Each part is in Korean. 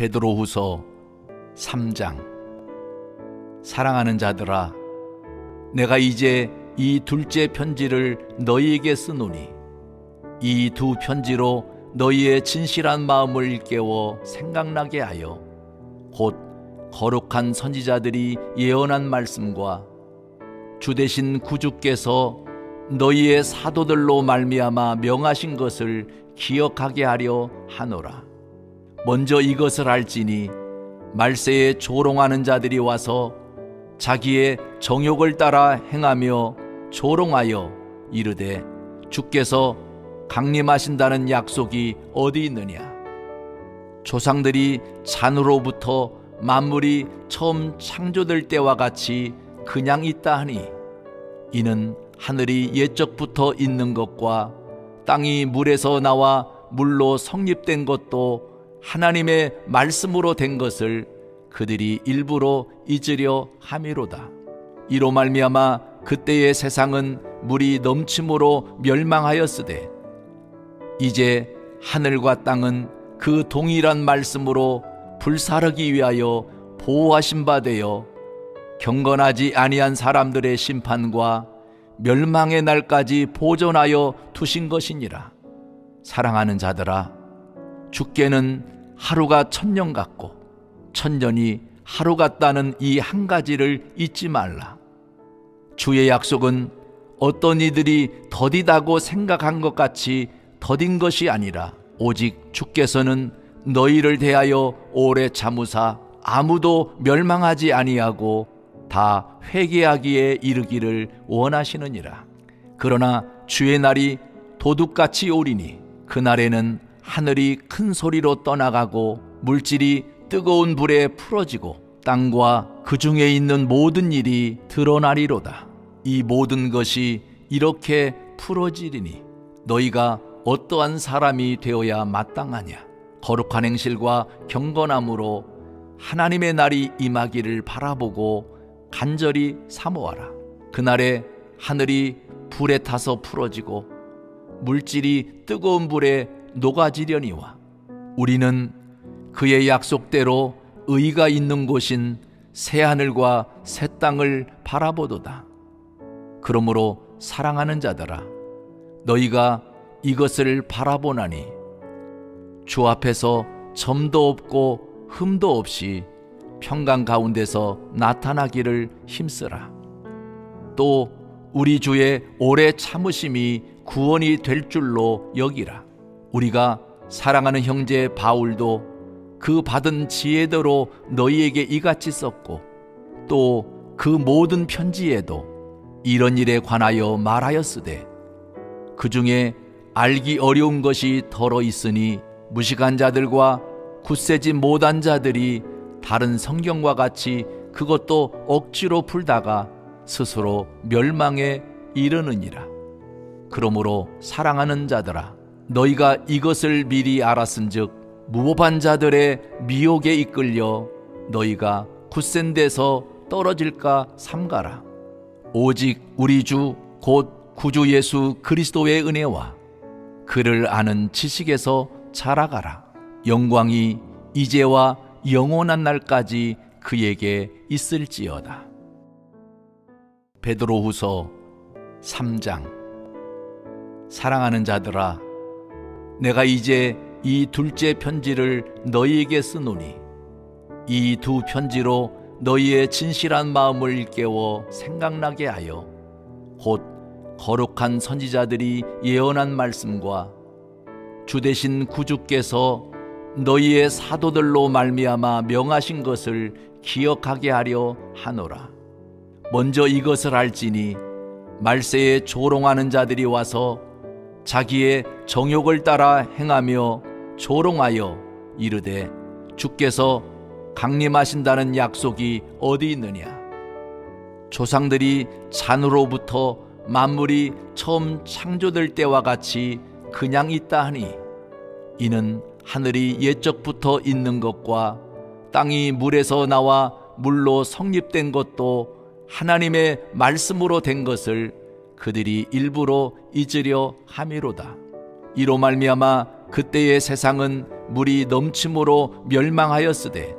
베드로후서 3장. 사랑하는 자들아, 내가 이제 이 둘째 편지를 너희에게 쓰노니 이 두 편지로 너희의 진실한 마음을 일깨워 생각나게 하여 곧 거룩한 선지자들이 예언한 말씀과 주 되신 구주께서 너희의 사도들로 말미암아 명하신 것을 기억하게 하려 하노라. 먼저 이것을 알지니 말세에 조롱하는 자들이 와서 자기의 정욕을 따라 행하며 조롱하여 이르되 주께서 강림하신다는 약속이 어디 있느냐. 조상들이 잔으로부터 만물이 처음 창조될 때와 같이 그냥 있다 하니 이는 하늘이 옛적부터 있는 것과 땅이 물에서 나와 물로 성립된 것도 하나님의 말씀으로 된 것을 그들이 일부러 잊으려 함이로다. 이로 말미암아 그때의 세상은 물이 넘침으로 멸망하였으되 이제 하늘과 땅은 그 동일한 말씀으로 불사르기 위하여 보호하신 바 되어 경건하지 아니한 사람들의 심판과 멸망의 날까지 보존하여 두신 것이니라. 사랑하는 자들아, 주께는 하루가 1000년 같고 1000년이 하루 같다는 이 한 가지를 잊지 말라. 주의 약속은 어떤 이들이 더디다고 생각한 것 같이 더딘 것이 아니라 오직 주께서는 너희를 대하여 오래 참으사 아무도 멸망하지 아니하고 다 회개하기에 이르기를 원하시느니라. 그러나 주의 날이 도둑같이 오리니 그날에는 하늘이 큰 소리로 떠나가고 물질이 뜨거운 불에 풀어지고 땅과 그 중에 있는 모든 일이 드러나리로다. 이 모든 것이 이렇게 풀어지리니 너희가 어떠한 사람이 되어야 마땅하냐. 거룩한 행실과 경건함으로 하나님의 날이 임하기를 바라보고 간절히 사모하라. 그날에 하늘이 불에 타서 풀어지고 물질이 뜨거운 불에 녹아지려니와 우리는 그의 약속대로 의가 있는 곳인 새하늘과 새 땅을 바라보도다. 그러므로 사랑하는 자들아, 너희가 이것을 바라보나니 주 앞에서 점도 없고 흠도 없이 평강 가운데서 나타나기를 힘쓰라. 또 우리 주의 오래 참으심이 구원이 될 줄로 여기라. 우리가 사랑하는 형제 바울도 그 받은 지혜대로 너희에게 이같이 썼고 또 그 모든 편지에도 이런 일에 관하여 말하였으되 그 중에 알기 어려운 것이 덜어 있으니 무식한 자들과 굳세지 못한 자들이 다른 성경과 같이 그것도 억지로 풀다가 스스로 멸망에 이르느니라. 그러므로 사랑하는 자들아, 너희가 이것을 미리 알았은즉 무법한 자들의 미혹에 이끌려 너희가 굳센 데서 떨어질까 삼가라. 오직 우리 주 곧 구주 예수 그리스도의 은혜와 그를 아는 지식에서 자라가라. 영광이 이제와 영원한 날까지 그에게 있을지어다. 베드로후서 3장. 사랑하는 자들아, 내가 이제 이 둘째 편지를 너희에게 쓰노니 이 두 편지로 너희의 진실한 마음을 일깨워 생각나게 하여 곧 거룩한 선지자들이 예언한 말씀과 주 되신 구주께서 너희의 사도들로 말미암아 명하신 것을 기억하게 하려 하노라. 먼저 이것을 알지니 말세에 조롱하는 자들이 와서 자기의 정욕을 따라 행하며 조롱하여 이르되 주께서 강림하신다는 약속이 어디 있느냐. 조상들이 잔으로부터 만물이 처음 창조될 때와 같이 그냥 있다 하니 이는 하늘이 옛적부터 있는 것과 땅이 물에서 나와 물로 성립된 것도 하나님의 말씀으로 된 것을 그들이 일부러 잊으려 함이로다. 이로 말미암아 그때의 세상은 물이 넘침으로 멸망하였으되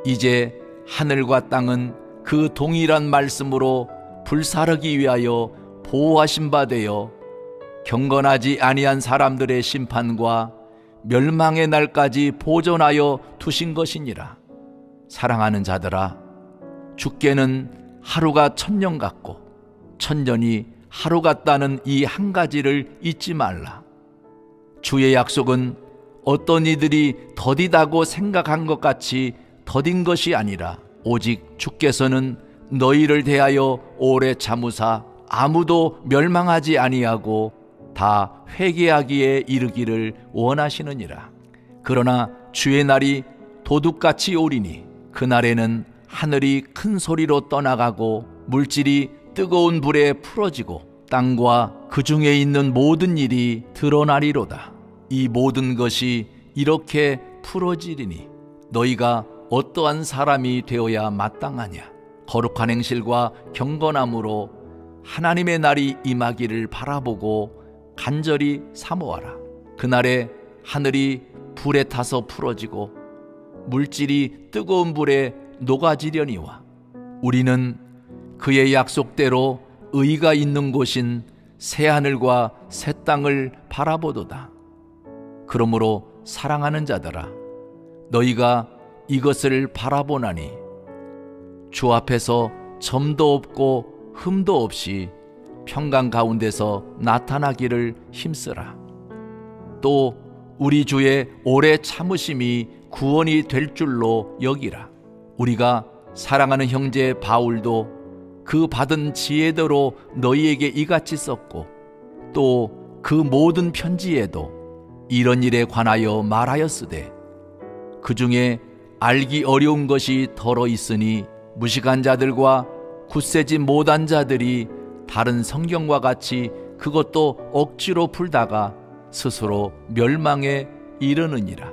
이제 하늘과 땅은 그 동일한 말씀으로 불사르기 위하여 보호하신 바 되어 경건하지 아니한 사람들의 심판과 멸망의 날까지 보존하여 두신 것이니라. 사랑하는 자들아, 주께는 하루가 천년 같고 천년이 하루 같다는 이 한 가지를 잊지 말라. 주의 약속은 어떤 이들이 더디다고 생각한 것 같이 더딘 것이 아니라 오직 주께서는 너희를 대하여 오래 참으사 아무도 멸망하지 아니하고 다 회개하기에 이르기를 원하시느니라. 그러나 주의 날이 도둑같이 오리니 그날에는 하늘이 큰 소리로 떠나가고 물질이 뜨거운 불에 풀어지고 땅과 그 중에 있는 모든 일이 드러나리로다. 이 모든 것이 이렇게 풀어지리니 너희가 어떠한 사람이 되어야 마땅하냐? 거룩한 행실과 경건함으로 하나님의 날이 임하기를 바라보고 간절히 사모하라. 그날에 하늘이 불에 타서 풀어지고 물질이 뜨거운 불에 녹아지려니와 우리는 그의 약속대로 의가 있는 곳인 새하늘과 새 땅을 바라보도다. 그러므로 사랑하는 자들아, 너희가 이것을 바라보나니 주 앞에서 점도 없고 흠도 없이 평강 가운데서 나타나기를 힘쓰라. 또 우리 주의 오래 참으심이 구원이 될 줄로 여기라. 우리가 사랑하는 형제 바울도 그 받은 지혜대로 너희에게 이같이 썼고 또 그 모든 편지에도 이런 일에 관하여 말하였으되 그 중에 알기 어려운 것이 덜어 있으니 무식한 자들과 굳세지 못한 자들이 다른 성경과 같이 그것도 억지로 풀다가 스스로 멸망에 이르느니라.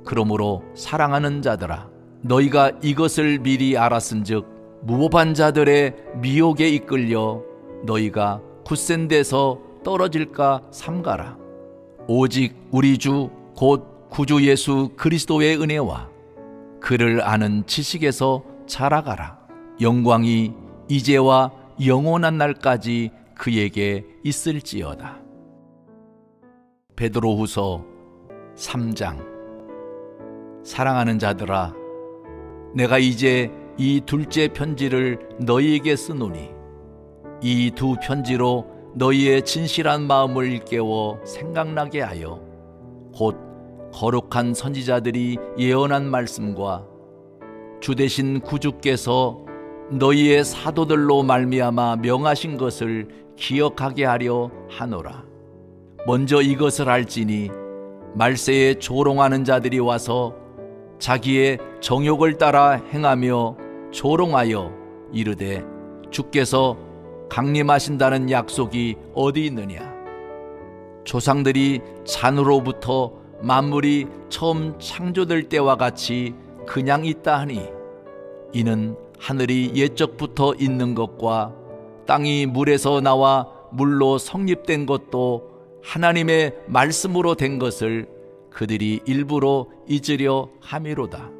그러므로 사랑하는 자들아, 너희가 이것을 미리 알았은즉 무법한 자들의 미혹에 이끌려 너희가 굳센 데서 떨어질까 삼가라. 오직 우리 주 곧 구주 예수 그리스도의 은혜와 그를 아는 지식에서 자라가라. 영광이 이제와 영원한 날까지 그에게 있을지어다. 베드로후서 3장. 사랑하는 자들아, 내가 이제 이 둘째 편지를 너희에게 쓰노니 이 두 편지로 너희의 진실한 마음을 일깨워 생각나게 하여 곧 거룩한 선지자들이 예언한 말씀과 주 되신 구주께서 너희의 사도들로 말미암아 명하신 것을 기억하게 하려 하노라. 먼저 이것을 알지니 말세에 조롱하는 자들이 와서 자기의 정욕을 따라 행하며 조롱하여 이르되 주께서 강림하신다는 약속이 어디 있느냐? 조상들이 잔으로부터 만물이 처음 창조될 때와 같이 그냥 있다 하니 이는 하늘이 옛적부터 있는 것과 땅이 물에서 나와 물로 성립된 것도 하나님의 말씀으로 된 것을 그들이 일부러 잊으려 함이로다.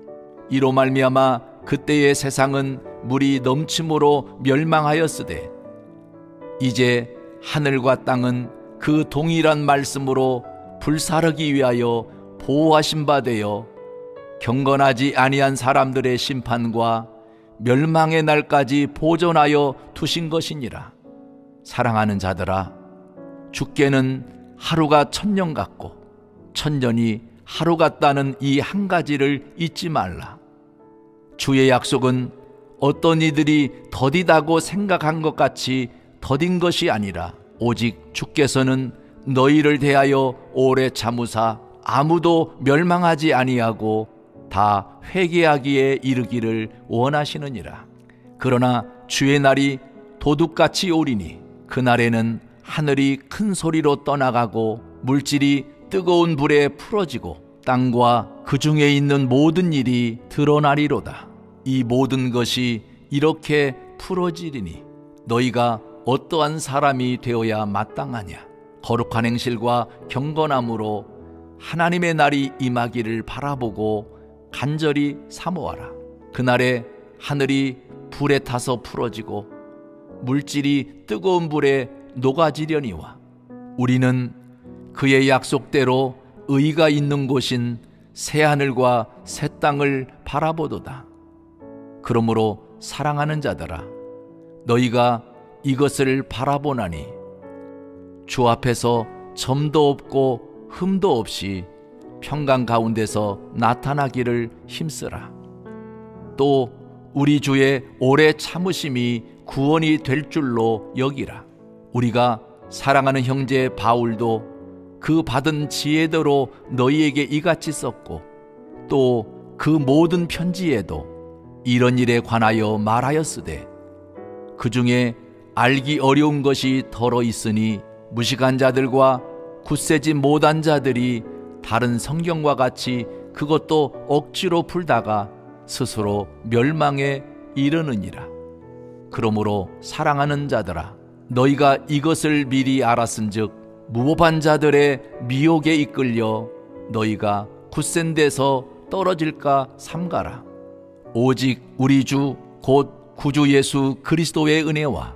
이로 말미암아 그때의 세상은 물이 넘침으로 멸망하였으되 이제 하늘과 땅은 그 동일한 말씀으로 불사르기 위하여 보호하신 바 되어 경건하지 아니한 사람들의 심판과 멸망의 날까지 보존하여 두신 것이니라. 사랑하는 자들아, 주께는 하루가 천년 같고 천년이 하루 같다는 이 한 가지를 잊지 말라. 주의 약속은 어떤 이들이 더디다고 생각한 것 같이 더딘 것이 아니라 오직 주께서는 너희를 대하여 오래 참으사 아무도 멸망하지 아니하고 다 회개하기에 이르기를 원하시느니라. 그러나 주의 날이 도둑같이 오리니 그날에는 하늘이 큰 소리로 떠나가고 물질이 뜨거운 불에 풀어지고 땅과 그 중에 있는 모든 일이 드러나리로다. 이 모든 것이 이렇게 풀어지리니 너희가 어떠한 사람이 되어야 마땅하냐? 거룩한 행실과 경건함으로 하나님의 날이 임하기를 바라보고 간절히 사모하라. 그날에 하늘이 불에 타서 풀어지고 물질이 뜨거운 불에 녹아지려니와 우리는 그의 약속대로 의가 있는 곳인 새하늘과 새 땅을 바라보도다. 그러므로 사랑하는 자들아, 너희가 이것을 바라보나니 주 앞에서 점도 없고 흠도 없이 평강 가운데서 나타나기를 힘쓰라. 또 우리 주의 오래 참으심이 구원이 될 줄로 여기라. 우리가 사랑하는 형제 바울도 그 받은 지혜대로 너희에게 이같이 썼고 또 그 모든 편지에도 이런 일에 관하여 말하였으되 그 중에 알기 어려운 것이 덜어 있으니 무식한 자들과 굳세지 못한 자들이 다른 성경과 같이 그것도 억지로 풀다가 스스로 멸망에 이르느니라. 그러므로 사랑하는 자들아, 너희가 이것을 미리 알았은즉 무법한 자들의 미혹에 이끌려 너희가 굳센 데서 떨어질까 삼가라. 오직 우리 주 곧 구주 예수 그리스도의 은혜와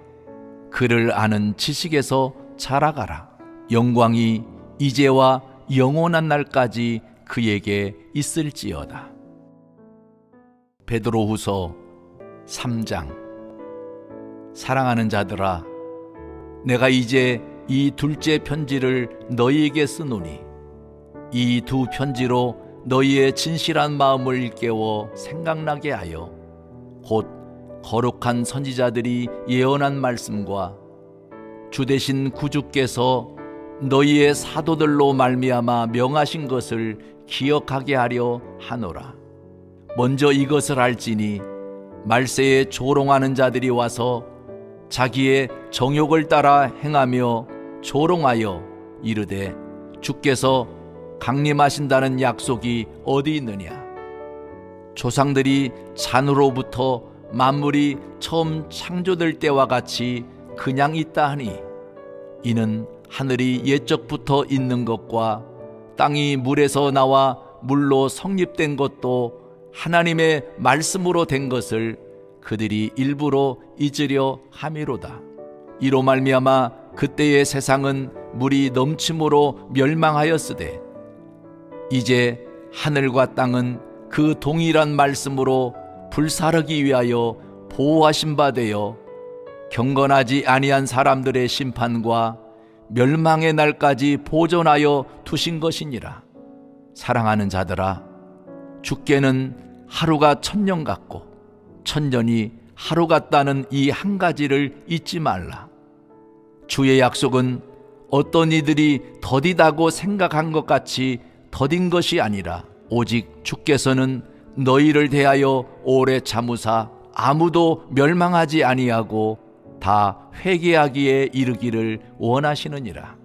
그를 아는 지식에서 자라가라. 영광이 이제와 영원한 날까지 그에게 있을지어다. 베드로후서 3장. 사랑하는 자들아, 내가 이제 이 둘째 편지를 너희에게 쓰노니 이 두 편지로 너희의 진실한 마음을 일깨워 생각나게 하여 곧 거룩한 선지자들이 예언한 말씀과 주 되신 구주께서 너희의 사도들로 말미암아 명하신 것을 기억하게 하려 하노라. 먼저 이것을 알지니 말세에 조롱하는 자들이 와서 자기의 정욕을 따라 행하며 조롱하여 이르되 주께서 강림하신다는 약속이 어디 있느냐. 조상들이 잔으로부터 만물이 처음 창조될 때와 같이 그냥 있다 하니 이는 하늘이 옛적부터 있는 것과 땅이 물에서 나와 물로 성립된 것도 하나님의 말씀으로 된 것을 그들이 일부러 잊으려 함이로다. 이로 말미암아 그때의 세상은 물이 넘침으로 멸망하였으되 이제 하늘과 땅은 그 동일한 말씀으로 불사르기 위하여 보호하신 바 되어 경건하지 아니한 사람들의 심판과 멸망의 날까지 보존하여 두신 것이니라. 사랑하는 자들아, 주께는 하루가 1000년 같고 1000년이 하루 같다는 이 한 가지를 잊지 말라. 주의 약속은 어떤 이들이 더디다고 생각한 것 같이 더딘 것이 아니라 오직 주께서는 너희를 대하여 오래 참으사 아무도 멸망하지 아니하고 다 회개하기에 이르기를 원하시느니라.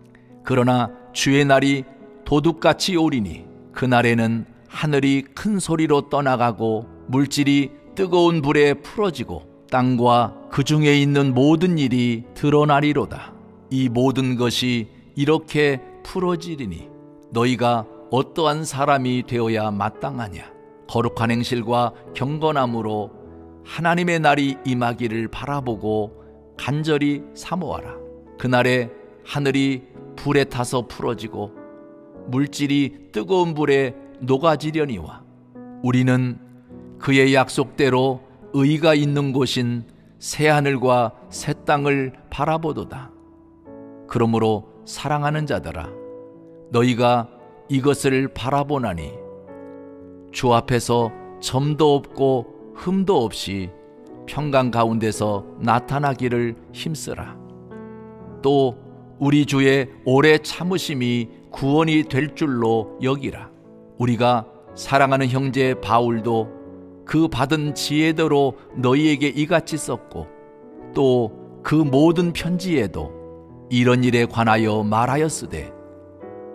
그러나 주의 날이 도둑같이 오리니 그날에는 하늘이 큰 소리로 떠나가고 물질이 뜨거운 불에 풀어지고 땅과 그 중에 있는 모든 일이 드러나리로다. 이 모든 것이 이렇게 풀어지리니 너희가 어떠한 사람이 되어야 마땅하냐. 거룩한 행실과 경건함으로 하나님의 날이 임하기를 바라보고 간절히 사모하라. 그날에 하늘이 불에 타서 풀어지고 물질이 뜨거운 불에 녹아지려니와 우리는 그의 약속대로 의가 있는 곳인 새하늘과 새 땅을 바라보도다. 그러므로 사랑하는 자들아, 너희가 이것을 바라보나니 주 앞에서 점도 없고 흠도 없이 평강 가운데서 나타나기를 힘쓰라. 또 우리 주의 오래 참으심이 구원이 될 줄로 여기라. 우리가 사랑하는 형제 바울도 그 받은 지혜대로 너희에게 이같이 썼고 또 그 모든 편지에도 이런 일에 관하여 말하였으되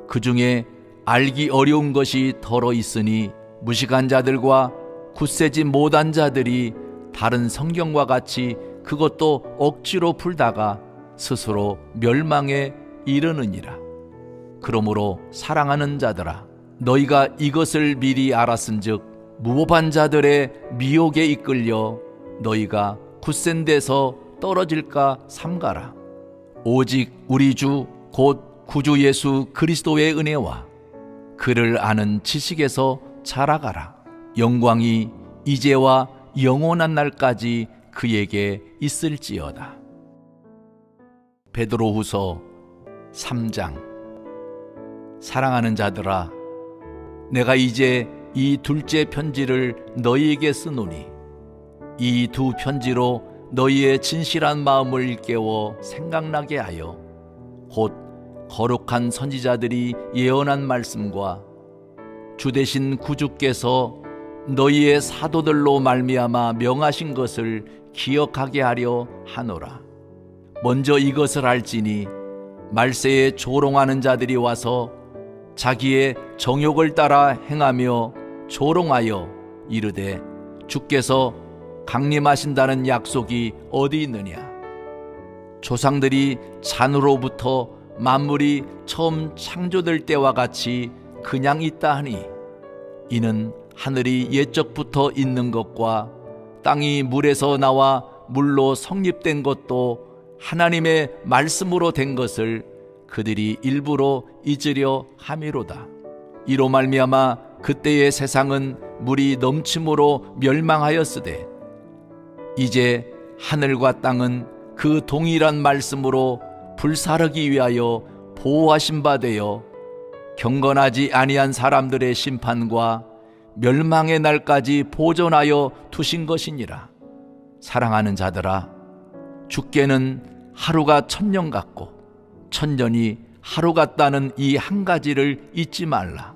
그 중에 알기 어려운 것이 덜어 있으니 무식한 자들과 굳세지 못한 자들이 다른 성경과 같이 그것도 억지로 풀다가 스스로 멸망에 이르느니라. 그러므로 사랑하는 자들아, 너희가 이것을 미리 알았은즉 무법한 자들의 미혹에 이끌려 너희가 굳센 데서 떨어질까 삼가라. 오직 우리 주 곧 구주 예수 그리스도의 은혜와 그를 아는 지식에서 자라가라. 영광이 이제와 영원한 날까지 그에게 있을지어다. 베드로후서 3장. 사랑하는 자들아, 내가 이제 이 둘째 편지를 너희에게 쓰노니 이 두 편지로 너희의 진실한 마음을 일깨워 생각나게 하여 곧 거룩한 선지자들이 예언한 말씀과 주 되신 구주께서 너희의 사도들로 말미암아 명하신 것을 기억하게 하려 하노라. 먼저 이것을 알지니 말세에 조롱하는 자들이 와서 자기의 정욕을 따라 행하며 조롱하여 이르되 주께서 강림하신다는 약속이 어디 있느냐. 조상들이 잔으로부터 만물이 처음 창조될 때와 같이 그냥 있다 하니 이는 하늘이 옛적부터 있는 것과 땅이 물에서 나와 물로 성립된 것도 하나님의 말씀으로 된 것을 그들이 일부러 잊으려 함이로다. 이로 말미암아 그때의 세상은 물이 넘침으로 멸망하였으되 이제 하늘과 땅은 그 동일한 말씀으로 불사르기 위하여 보호하신 바 되어 경건하지 아니한 사람들의 심판과 멸망의 날까지 보존하여 두신 것이니라. 사랑하는 자들아, 주께는 하루가 1000년 같고 1000년이 하루 같다는 이 한 가지를 잊지 말라.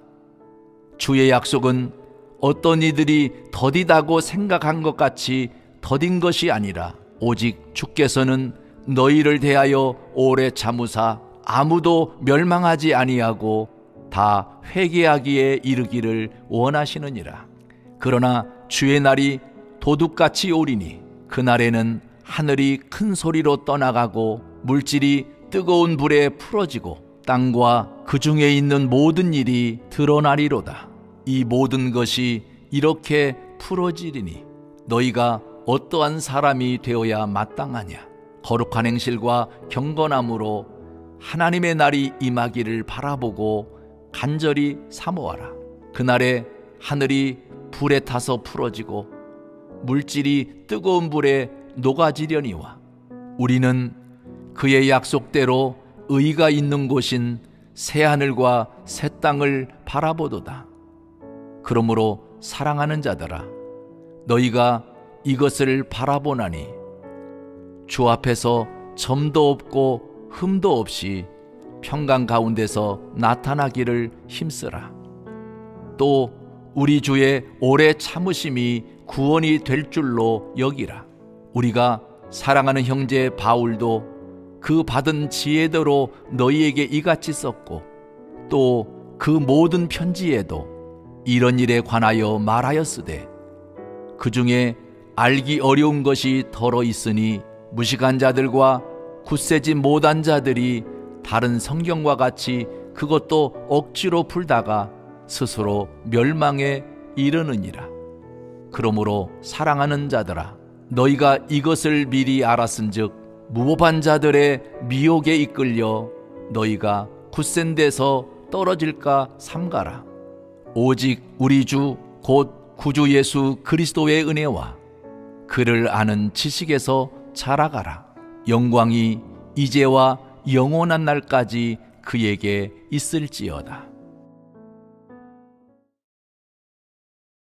주의 약속은 어떤 이들이 더디다고 생각한 것 같이 더딘 것이 아니라 오직 주께서는 너희를 대하여 오래 참으사 아무도 멸망하지 아니하고 다 회개하기에 이르기를 원하시느니라. 그러나 주의 날이 도둑같이 오리니 그날에는 하늘이 큰 소리로 떠나가고 물질이 뜨거운 불에 풀어지고 땅과 그 중에 있는 모든 일이 드러나리로다. 이 모든 것이 이렇게 풀어지리니 너희가 어떠한 사람이 되어야 마땅하냐. 거룩한 행실과 경건함으로 하나님의 날이 임하기를 바라보고 간절히 사모하라. 그날에 하늘이 불에 타서 풀어지고 물질이 뜨거운 불에 녹아지려니와 우리는 그의 약속대로 의가 있는 곳인 새하늘과 새 땅을 바라보도다. 그러므로 사랑하는 자들아, 너희가 이것을 바라보나니 주 앞에서 점도 없고 흠도 없이 평강 가운데서 나타나기를 힘쓰라. 또 우리 주의 오래 참으심이 구원이 될 줄로 여기라. 우리가 사랑하는 형제 바울도 그 받은 지혜대로 너희에게 이같이 썼고 또 그 모든 편지에도 이런 일에 관하여 말하였으되 그 중에 알기 어려운 것이 덜어 있으니 무식한 자들과 굳세지 못한 자들이 다른 성경과 같이 그것도 억지로 풀다가 스스로 멸망에 이르느니라. 그러므로 사랑하는 자들아, 너희가 이것을 미리 알았은즉 무법한 자들의 미혹에 이끌려 너희가 굳센 데서 떨어질까 삼가라. 오직 우리 주 곧 구주 예수 그리스도의 은혜와 그를 아는 지식에서 자라가라. 영광이 이제와 영원한 날까지 그에게 있을지어다.